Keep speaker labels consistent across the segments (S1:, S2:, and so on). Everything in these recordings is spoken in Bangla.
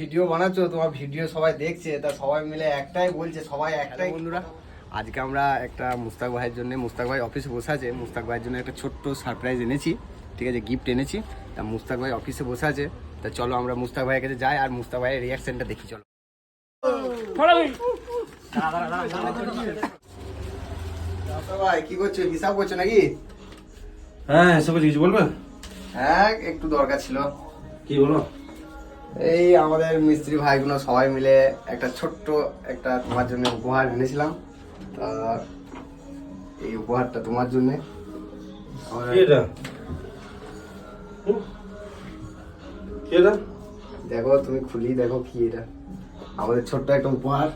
S1: ভিডিও বানাচ্ছো, তোমার ভিডিও সবাই দেখছে, তা সবাই মিলে একটাই বলছে, সবাই একটাই। বন্ধুরা, আজকে আমরা একটা মুস্তাক ভাইয়ের জন্য, মুস্তাক ভাই অফিসে বসে আছে, মুস্তাক ভাইয়ের জন্য একটা ছোট্ট সারপ্রাইজ এনেছি, ঠিক আছে, গিফট এনেছি। তা মুস্তাক ভাই অফিসে বসে আছে, তা চলো আমরা মুস্তাক ভাইয়ের কাছে যাই আর মুস্তাক ভাইয়ের রিয়াকশনটা দেখি। চলো ভাই, কি করছো? হিসাব করছো নাকি?
S2: হ্যাঁ, এসব কিছু বলবে?
S1: হ্যাঁ, একটু দরকার ছিল।
S2: কি বলো?
S1: এই আমাদের মিস্ত্রি ভাইগুলো সবাই মিলে একটা ছোট্ট একটা তোমার জন্য উপহার এনেছিলাম। তা এই উপহারটা তোমার জন্য।
S2: কি এটা? কি এটা?
S1: দেখো, তুমি খুলি দেখো কি এটা। আমাদের ছোট্ট একটা উপহার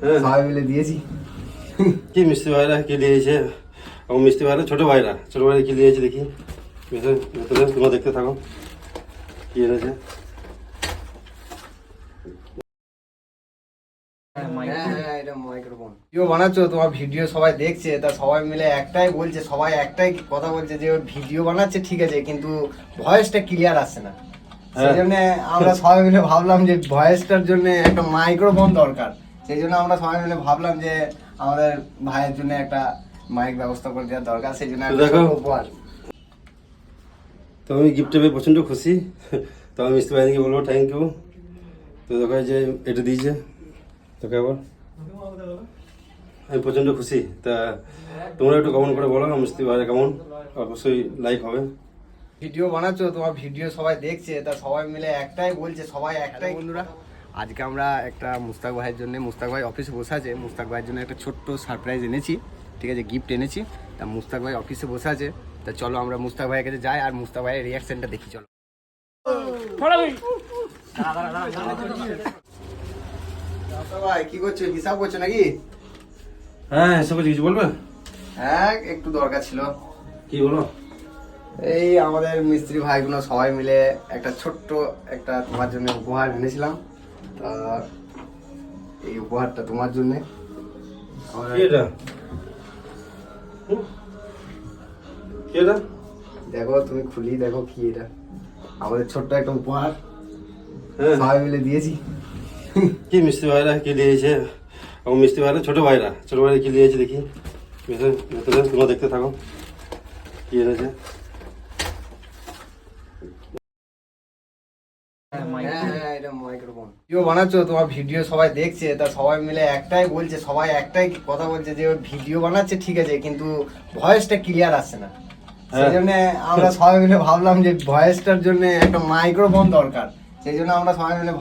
S2: হ্যাঁ,
S1: সবাই মিলে দিয়েছি।
S2: কি মিষ্টি ভাইরা কি দিয়েছে? আমার মিষ্টি ভাইরা ছোট ভাইরা কি দিয়েছে দেখি। ভেতরে তোমরা দেখতে থাকো কি এনেছে।
S1: ভিডিও বানাচ্ছো, তোমার ভিডিও সবাই দেখছে, তা সবাই মিলে একটাই বলছে, সবাই একটাই কথা বলছে যে ভিডিও বানাচ্ছে ঠিক আছে, কিন্তু ভয়েসটা ক্লিয়ার আসছে না। সেই জন্য আমরা সবাই মিলে ভাবলাম যে ভয়েসটার জন্য একটা মাইক্রোফোন দরকার। সেই জন্য আমরা সবাই মিলে ভাবলাম যে আমাদের ভাইয়ের জন্য একটা মাইক ব্যবস্থা করে দেওয়ার দরকার। সেই জন্য
S2: দেখো, তো আমি গিফটটা পেয়ে প্রচণ্ড খুশি। তো আমি মিষ্টি ভাইকে বলবো থ্যাংক ইউ। তো দেখো যে এটা দিয়েছে তোকে আবার, আমি প্রচণ্ড খুশি। তা তোমরা একটু কমেন্ট করে বলো মিষ্টি ভাইরা কেমন, অবশ্যই লাইক হবে।
S1: ভিডিও বানাচ্ছো, তোমার ভিডিও সবাই দেখছে, তা সবাই মিলে একটাই বলছে, সবাই একটাই। বন্ধুরা, আজকে আমরা একটা মুস্তাক ভাইয়ের জন্য, মুস্তাক ভাই অফিসে বসে আছে, মুস্তাক ভাইয়ের জন্য একটা ছোট্ট সারপ্রাইজ এনেছি, ঠিক আছে, গিফট এনেছি। তা মুস্তাক ভাই অফিসে বসে আছে, তা চলো আমরা মুস্তাক ভাইয়ের কাছে যাই আর মুস্তাক ভাইয়ের রিয়াকশনটা দেখি। চলো ভাই, কি করছো? হিসাব করছো নাকি?
S2: হ্যাঁ, এসব কিছু বলবে?
S1: হ্যাঁ, একটু দরকার ছিল।
S2: কি বলো?
S1: এই আমাদের মিস্ত্রি ভাইগুলো সবাই মিলে একটা ছোট্ট একটা তোমার জন্য উপহার এনেছিলাম। তা এই উপহারটা তোমার জন্য।
S2: কি এটা? কি এটা?
S1: দেখো, তুমি খুলি দেখো কি এটা। আমাদের ছোট্ট একটা উপহার
S2: হ্যাঁ,
S1: সবাই মিলে দিয়েছি।
S2: কি মিষ্টি ভাইরা কি দিয়েছে? আমার মিষ্টি ভাইরা ছোট ভাইরা কি দিয়েছে দেখি। ভেতরে তোমরা দেখতে থাকো কি এনেছে।
S1: ভিডিও বানাচ্ছো, তোমার ভিডিও সবাই দেখছে, তা সবাই মিলে একটাই বলছে, সবাই একটাই কথা বলছে যে ভিডিও বানাচ্ছে ঠিক আছে, কিন্তু ভয়েসটা ক্লিয়ার আসছে না। সেই জন্য আমরা সবাই মিলে ভাবলাম যে ভয়েসটার জন্য একটা মাইক্রোফোন দরকার। সেই জন্য আমরা সবাই মিলে